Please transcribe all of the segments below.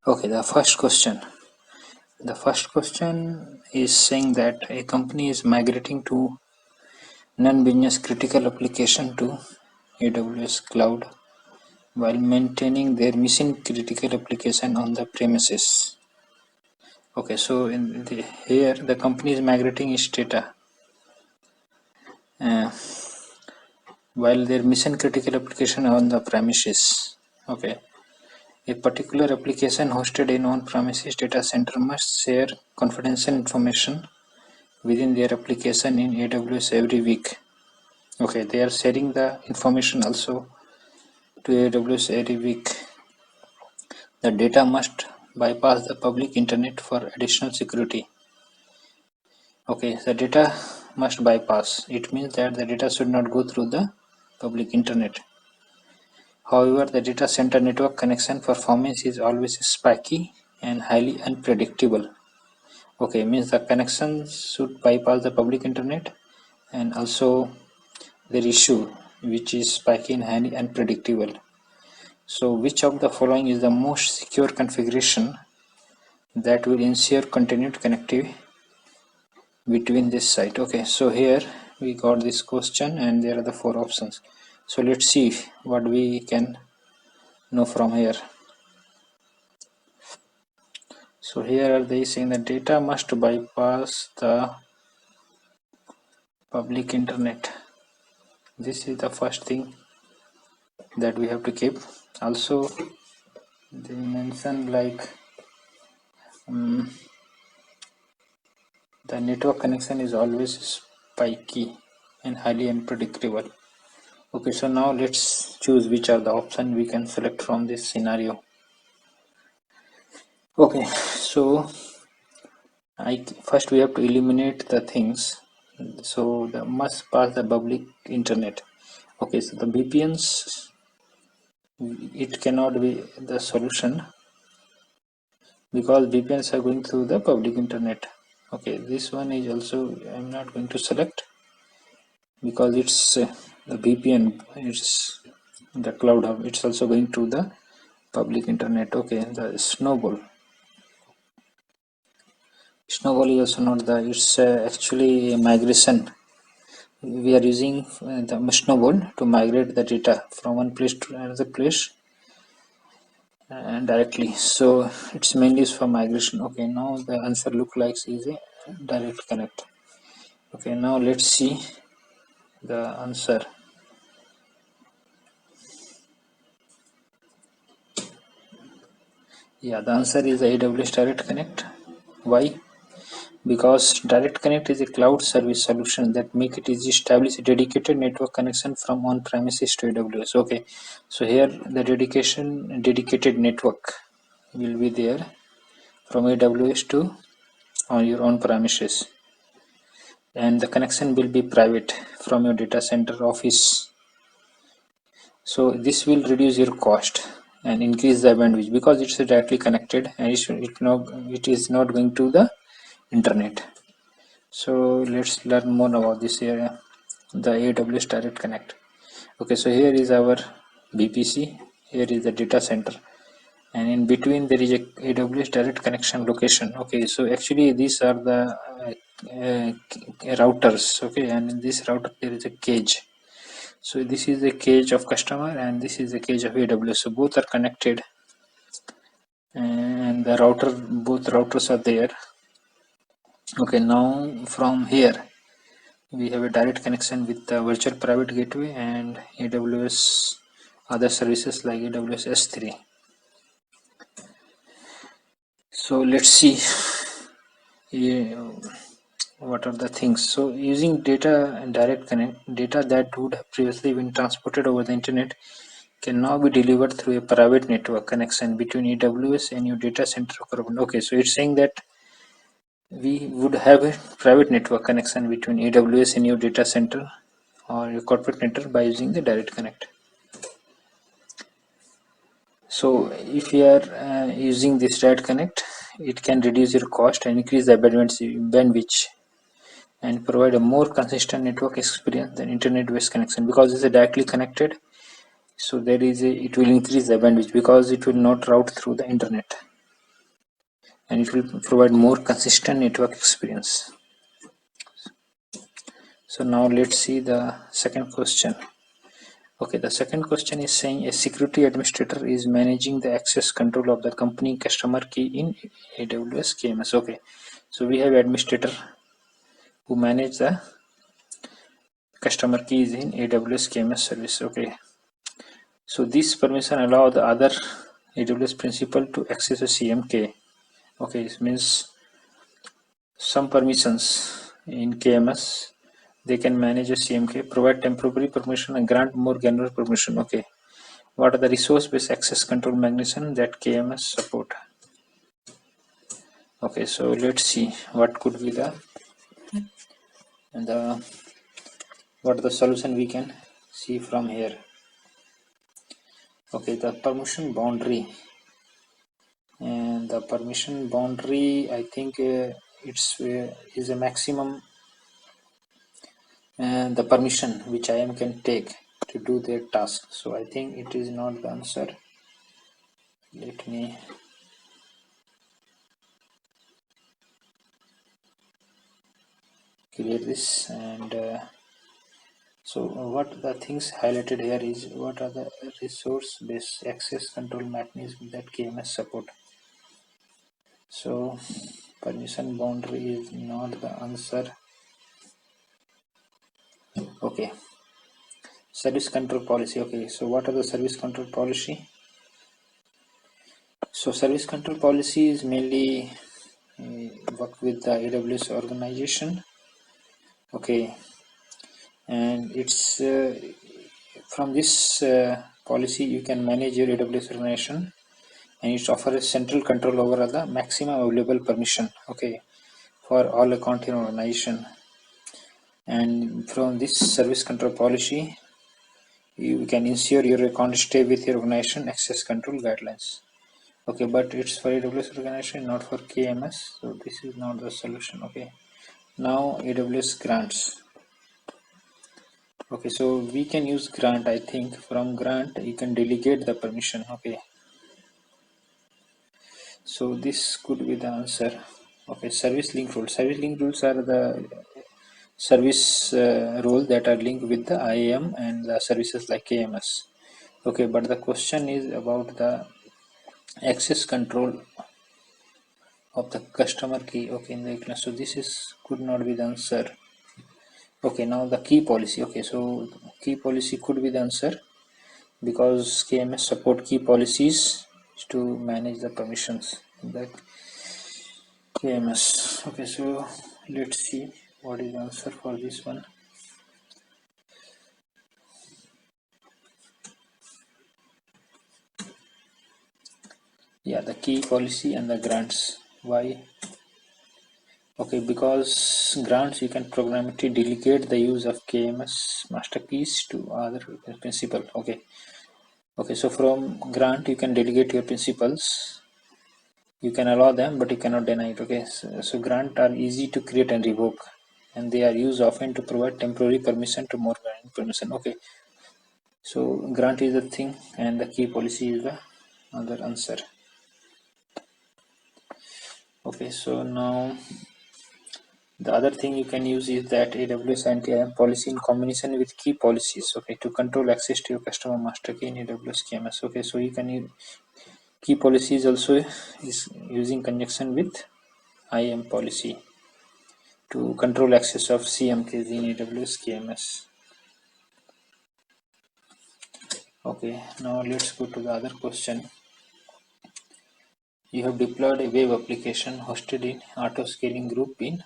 Okay, the first question. The first question is saying that a company is migrating to non-business critical application to AWS Cloud while maintaining their mission critical application on the premises. Okay, so here the company is migrating its data uh, while their mission critical application on the premises. Okay, a particular application hosted in on-premises data center must share confidential information within their application in AWS every week. Okay, they are sharing the information also to AWS every week. The data must bypass the public internet for additional security. Okay, the data must bypass. It means that the data should not go through the public internet. However, the data center network connection performance is always spiky and highly unpredictable. Okay, means the connection should bypass the public internet, and also their issue which is spiky and highly unpredictable. So which of the following is the most secure configuration that will ensure continued connectivity between this site? Okay, so here we got this question and there are the four options. So let's see what we can know from here. So here are they saying that data must bypass the public internet. This is the first thing that we have to keep. Also they mention like the network connection is always spiky and highly unpredictable. Okay, so now let's choose which are the options we can select from this scenario. Okay, so first we have to eliminate the things. So the must pass the public internet. Okay, so the VPNs, it cannot be the solution because VPNs are going through the public internet. Okay, this one is also I'm not going to select because it's the VPN, it's the cloud hub, it's also going to the public internet. Okay, the snowball is also not the, it's actually a migration. We are using the snowball to migrate the data from one place to another place directly, so it's mainly used for migration. Okay, now the answer look like is a direct connect. Okay, now let's see the answer. Yeah, the answer is AWS Direct Connect. Why? Because Direct Connect is a cloud service solution that make it easy to establish a dedicated network connection from on-premises to AWS. Okay, so here the dedicated network will be there from AWS to on your own premises, and the connection will be private from your data center office. So this will reduce your cost and increase the bandwidth because it's directly connected and it is not going to the internet. So let's learn more about this area, the AWS Direct Connect. Okay, so here is our VPC, here is the data center, and in between there is a AWS Direct Connection location. Okay, so actually these are the routers. Okay, and in this router there is a cage. So this is the cage of customer and this is the cage of AWS. So both are connected, and the both routers are there. Okay, now from here we have a direct connection with the virtual private gateway and AWS other services like AWS S3. So let's see what are the things. So using data and direct connect, data that would have previously been transported over the internet can now be delivered through a private network connection between AWS and your data center. Okay, so it's saying that we would have a private network connection between AWS and your data center or your corporate network by using the direct connect. So if you are using this direct connect, it can reduce your cost and increase the bandwidth and provide a more consistent network experience than internet-based connection because it's directly connected. So it will increase the bandwidth because it will not route through the internet. and it will provide more consistent network experience. So now let's see the second question. Okay, the second question is saying a security administrator is managing the access control of the company customer key in AWS KMS. Okay, so we have administrator who manage the customer keys in AWS KMS service. Okay, so this permission allow the other AWS principal to access a CMK. Okay, it means some permissions in KMS they can manage a CMK, provide temporary permission and grant more general permission. Okay, what are the resource-based access control mechanism that KMS support? Okay, so let's see what could be the what the solution we can see from here. Okay, the permission boundary, and the permission boundary I think it's is a maximum the permission which IAM can take to do their task. So I think it is not the answer. Let me clear this. And so what the things highlighted here is what are the resource based access control mechanisms that KMS support. So permission boundary is not the answer. Okay, service control policy. Okay, so what are the service control policy? So service control policy is mainly work with the AWS organization. Okay, and it's from this policy you can manage your AWS organization, and it offers central control over the maximum available permission. Okay, for all account in organization. And from this service control policy you can ensure your account stay with your organization access control guidelines. Okay, but it's for AWS organization, not for KMS, so this is not the solution. Okay, now AWS grants. Okay, so we can use grant. I think from grant you can delegate the permission. Okay, so this could be the answer. Okay, service link rules. Service link rules are the service rule that are linked with the IAM and the services like KMS. Okay, but the question is about the access control of the customer key. Okay, in the class, so this is could not be the answer. Okay, now the key policy. Okay, so key policy could be the answer because KMS support key policies to manage the permissions in the KMS. Okay, so let's see what is the answer for this one. Yeah, the key policy and the grants. Why? Okay, because grants you can programmatically delegate the use of KMS master keys to other principal. Okay, so from grant you can delegate your principals. You can allow them, but you cannot deny it. Okay, so grant are easy to create and revoke, and they are used often to provide temporary permission to more permission. Okay, so grant is the thing, and the key policy is the other answer. Okay, so now the other thing you can use is that AWS anti-IAM policy in combination with key policies. Okay, to control access to your customer master key in AWS KMS. Okay, so you can use key policies also is using conjunction with IAM policy to control access of CMKs in AWS KMS. Okay, now let's go to the other question. You have deployed a web application hosted in auto scaling group in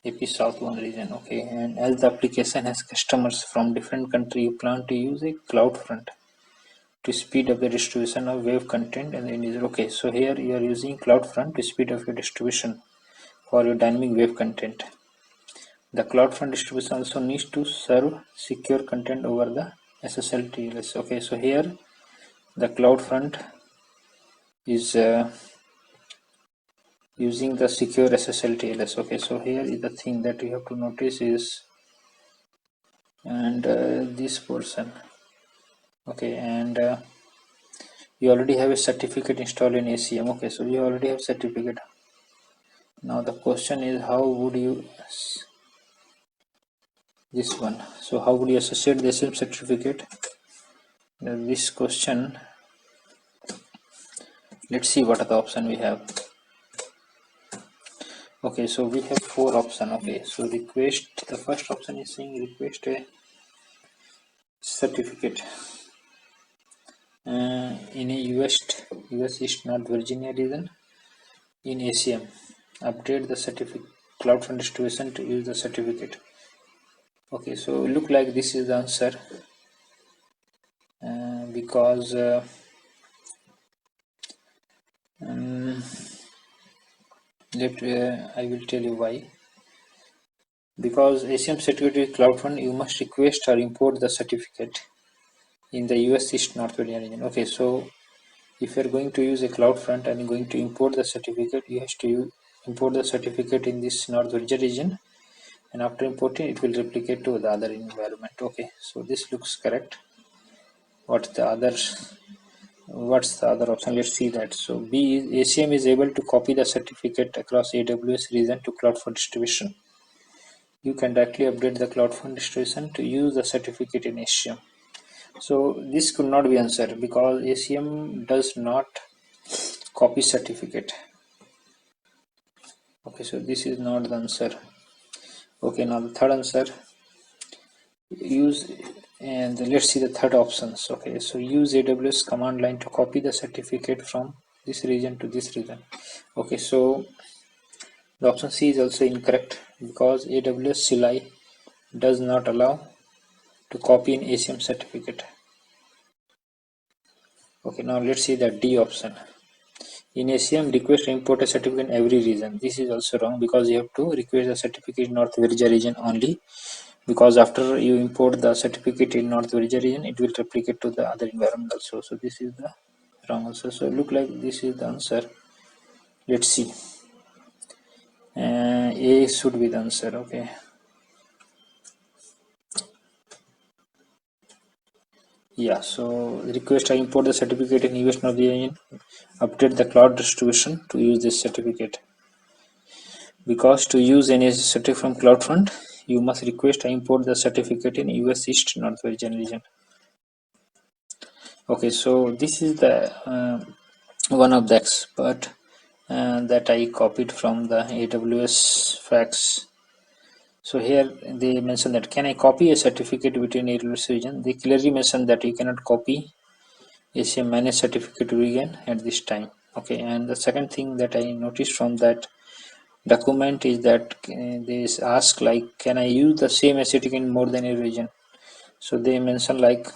AP South 1 region. Okay, and as the application has customers from different countries, you plan to use a CloudFront to speed up the distribution of web content and the end user. Okay, so here you are using CloudFront to speed up your distribution for your dynamic web content. The CloudFront distribution also needs to serve secure content over the SSL TLS. Okay, so here the CloudFront is using the secure SSL TLS. Okay, so here is the thing that you have to notice is, and this portion. Okay, and you already have a certificate installed in ACM. Okay, so you already have certificate. Now the question is, how would you this one? So how would you associate the ACM certificate? Now this question, let's see what are the option we have. Okay, so we have four option. Okay, so request, the first option is saying request a certificate in a US East North Virginia region in ACM. Update the certificate CloudFront distribution to use the certificate. Okay, so look like this is the answer because I will tell you why. Because ACM Security CloudFront, you must request or import the certificate in the US East North Virginia region. Okay, so if you are going to use a CloudFront and going to import the certificate, you have to import the certificate in this North Virginia region, and after importing it will replicate to the other environment. Okay, so this looks correct. What's the other option? Let's see that. So B is ACM is able to copy the certificate across AWS region to CloudFront distribution. You can directly update the CloudFront distribution to use the certificate in ACM. So this could not be answered because ACM does not copy certificate. Okay, so this is not the answer. Okay, now the third answer, use, and let's see the third options. Okay, so use AWS command line to copy the certificate from this region to this region. Okay, so the option C is also incorrect because AWS CLI does not allow to copy an ACM certificate. Okay, now let's see the D option. In ACM, request import a certificate in every region. This is also wrong because you have to request the certificate in North Virginia region only, because after you import the certificate in North Virginia region, it will replicate to the other environment also. So this is the wrong answer. So look like this is the answer. Let's see. A should be the answer. Okay. Yeah, so request I import the certificate in US North Virginia, update the cloud distribution to use this certificate. Because to use any certificate from CloudFront, you must request I import the certificate in US East North Virginia region. Okay, so this is the one of the expert that I copied from the AWS facts. So here they mention that, can I copy a certificate between AWS region? They clearly mention that you cannot copy ACM managed certificate region at this time. Okay, and the second thing that I noticed from that document is that they ask like, can I use the same certificate in more than a region? So they mention like,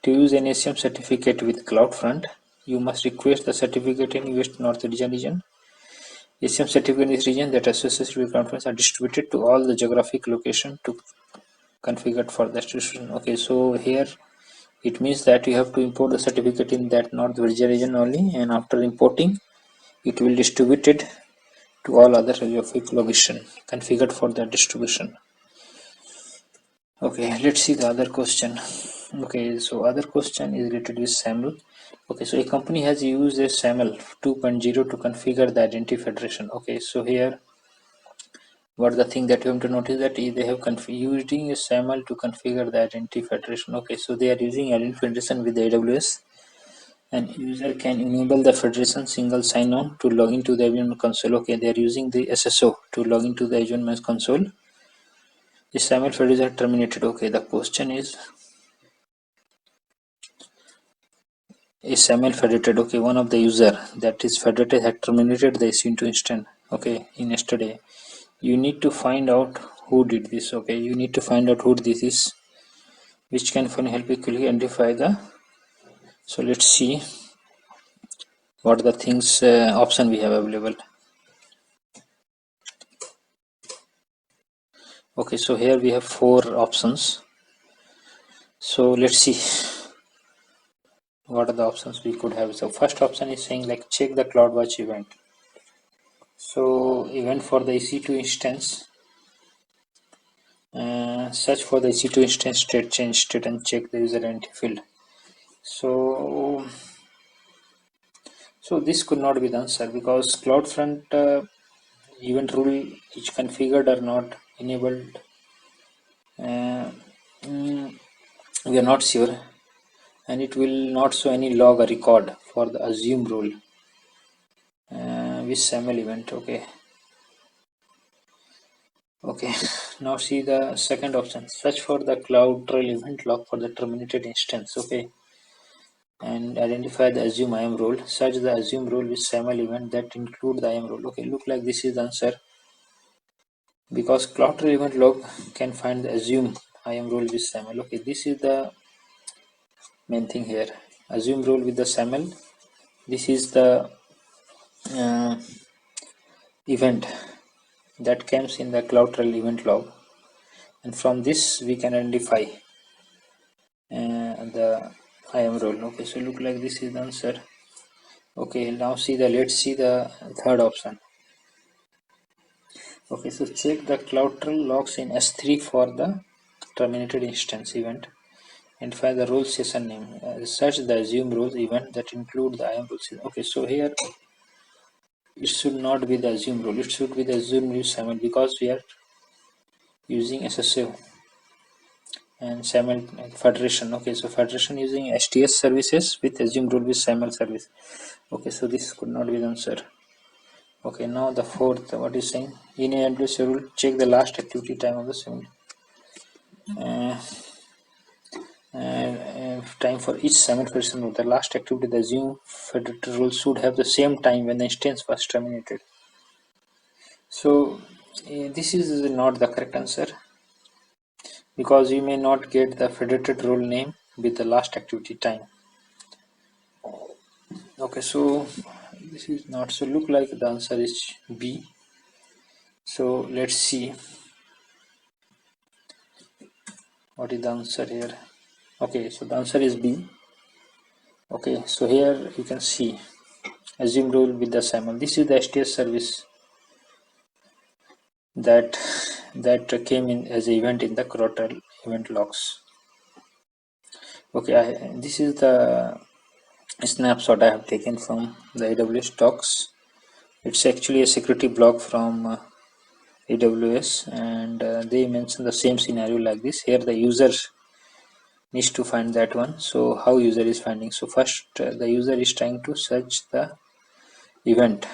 to use an ACM certificate with CloudFront, you must request the certificate in West North region. ACM certificate in this region that associated with CloudFront are distributed to all the geographic location to configure for the distribution. Okay, so here it means that you have to import the certificate in that North Virginia region only, and after importing, it will distribute it to all other geographic location configured for that distribution. Okay, let's see the other question. Okay, so other question is related with SAML. Okay, so a company has used a SAML 2.0 to configure the identity federation. Okay, so here what the thing that you have to notice that they have using a SAML to configure the identity federation. Okay, so they are using identity federation with the AWS, and user can enable the federation single sign-on to log into the Azure console. Okay, they are using the SSO to log into the Azure console. The SAML federation terminated. Okay, the question is SAML federated. Okay, one of the user that is federated had terminated the EC2 instance. Okay, in yesterday, you need to find out who did this. Okay, you need to find out who this is, which can help you quickly identify the. So let's see what the things option we have available. Okay, so here we have four options. So let's see what are the options we could have. So first option is saying like, check the CloudWatch event. So event for the EC2 instance, search for the EC2 instance state, change state, and check the user identity field. So So this could not be the answer because CloudFront event rule is configured or not enabled. Uh, mm, we are not sure, and it will not show any log or record for the assume rule with SAML event. Okay, now see the second option. Search for the CloudTrail event log for the terminated instance. Okay, and identify the assume IAM role. Search the assume role with SAML event that include the IAM role. Okay, look like this is the answer because CloudTrail event log can find the assume IAM role with SAML. Okay, this is the main thing here. Assume role with the SAML. This is the uh, event that comes in the CloudTrail event log, and from this we can identify the IAM role. Okay, so look like this is the answer. Okay, now let's see the third option. Okay, so check the CloudTrail logs in S3 for the terminated instance event and find the role session name. Search the assume roles event that include the IAM roles. Okay, so here it should not be the assume role, it should be the assume use SAML because we are using SSO and SAML Federation. Okay, so Federation using STS services with assume role with SAML service. Okay, so this could not be the answer. Okay, now the fourth, what is saying? In AWS rule, check the last activity time of the same time for each SAML Federation rule. The last activity, the assume Federated rule should have the same time when the instance was terminated. So this is not the correct answer because you may not get the Federated rule name with the last activity time. Okay, so this is not, so look like the answer is B. So let's see what is the answer here. Okay, so the answer is B. Okay, so here you can see assume rule with the SAML. This is the STS service that came in as an event in the CloudTrail event logs. Okay, this is the snapshot I have taken from the AWS docs. It's actually a security blog from AWS, and they mention the same scenario like this. Here the user needs to find that one. So how user is finding? So first the user is trying to search the event.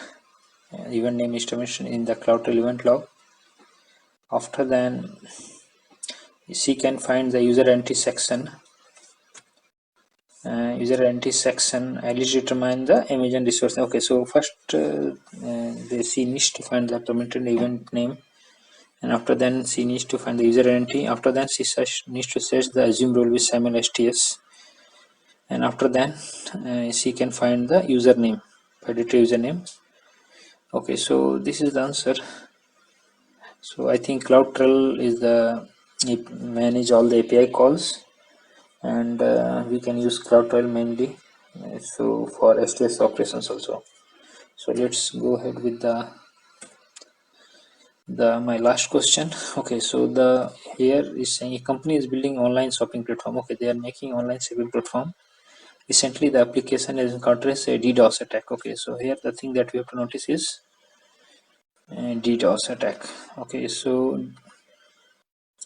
Event name is mentioned in the CloudTrail event log. After then she can find the user entry section. User entry section, I will determine the Amazon resource. Okay, so first she needs to find the permitted event name, and after then she needs to find the user entry. After then she needs to search the assume role with SAML STS, and after then she can find the username, predicted username. Okay, so this is the answer. So I think CloudTrail is the manage all the API calls, and we can use CloudTrail mainly so for STS operations also. So let's go ahead with the my last question. Okay, so the here is saying a company is building online shopping platform. Okay, they are making online shopping platform. Recently the application has encountered a DDoS attack. Okay, so here the thing that we have to notice is DDoS attack. Okay, so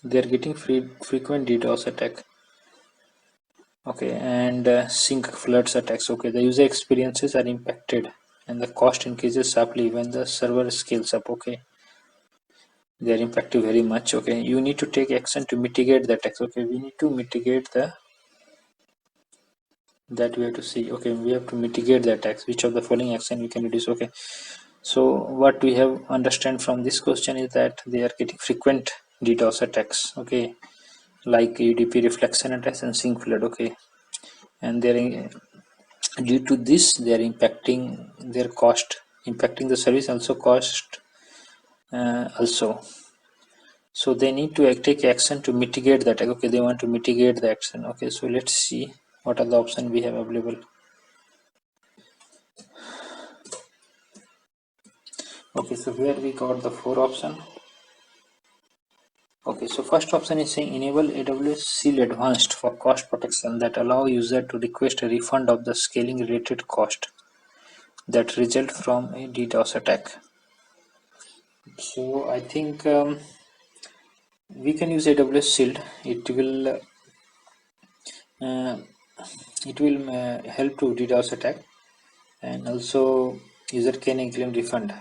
they are getting frequent DDoS attack. Okay, and sync floods attacks. Okay, the user experiences are impacted and the cost increases sharply when the server scales up. Okay, they are impacted very much. Okay, you need to take action to mitigate the attacks. Okay, we need to mitigate that we have to see. Okay, we have to mitigate the attacks. Which of the following action we can reduce? Okay, so what we have understand from this question is that they are getting frequent DDoS attacks. Okay, like UDP reflection attacks and sync flood. Okay, and they're due to this they are impacting their cost, impacting the service also cost also. So they need to take action to mitigate that. Okay, they want to mitigate the action. Okay, so let's see what are the options we have available. Okay, so here we got the 4 options. Okay, so first option is saying enable AWS Seal Advanced for cost protection that allow user to request a refund of the scaling related cost. that result from a DDoS attack. So I think we can use AWS Shield. Uh, it will help to DDoS attack, and also user can claim refund.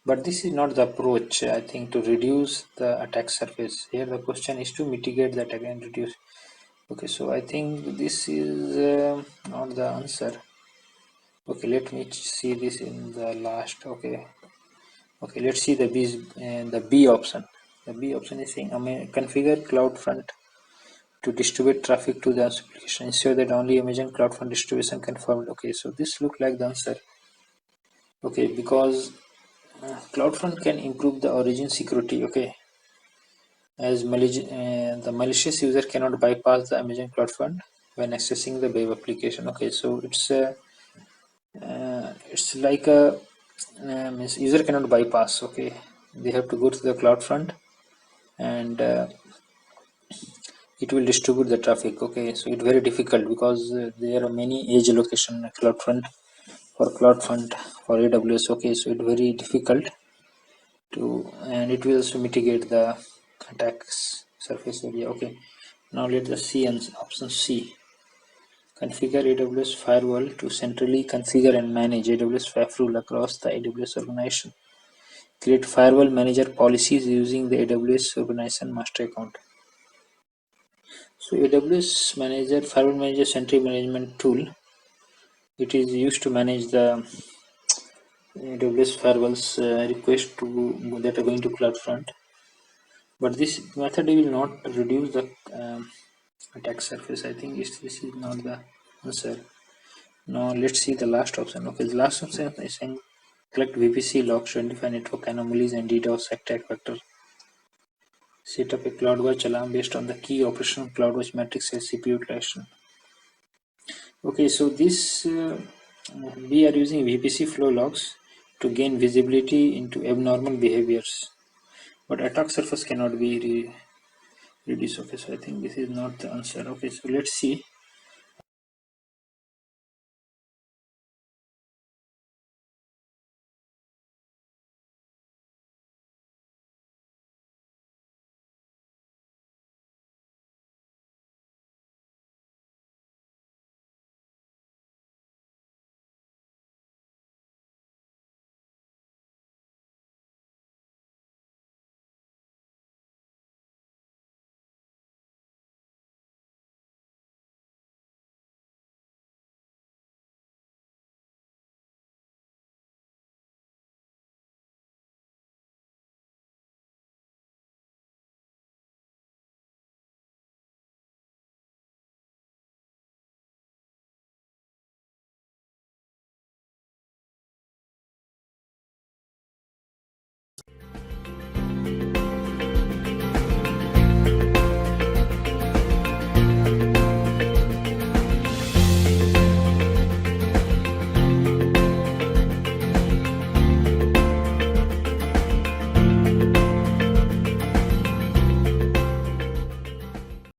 But this is not the approach, I think, to reduce the attack surface. Here the question is to mitigate the attack and reduce. Okay, so I think this is not the answer. Okay, let me see this in the last. Okay, let's see the B option. The B option is saying configure CloudFront to distribute traffic to the application. Ensure that only Amazon CloudFront distribution confirmed. Okay, so this look like the answer. Okay, because CloudFront can improve the origin security. Okay, as the malicious user cannot bypass the Amazon CloudFront when accessing the web application. Okay, so it's like a means user cannot bypass. Okay, they have to go to the CloudFront, and it will distribute the traffic. Okay, so it's very difficult because there are many edge location CloudFront for AWS. Okay, so it's very difficult to, and it will also mitigate the attacks surface area. Okay, now let us see option C. Configure AWS firewall to centrally configure and manage AWS WAF rule across the AWS organization. Create firewall manager policies using the AWS organization master account. So AWS firewall manager central management tool. It is used to manage the AWS firewalls request that are going to CloudFront. But this method will not reduce the attack surface. I think this is not the answer. Now let's see the last option. Okay, the last option is saying collect VPC logs to identify network anomalies and DDoS attack vector. Set up a CloudWatch alarm based on the key operational CloudWatch metrics as CPU utilization. Okay, so this we are using VPC flow logs to gain visibility into abnormal behaviors, but attack surface cannot be reduced. Okay, so I think this is not the answer. Okay, so let's see.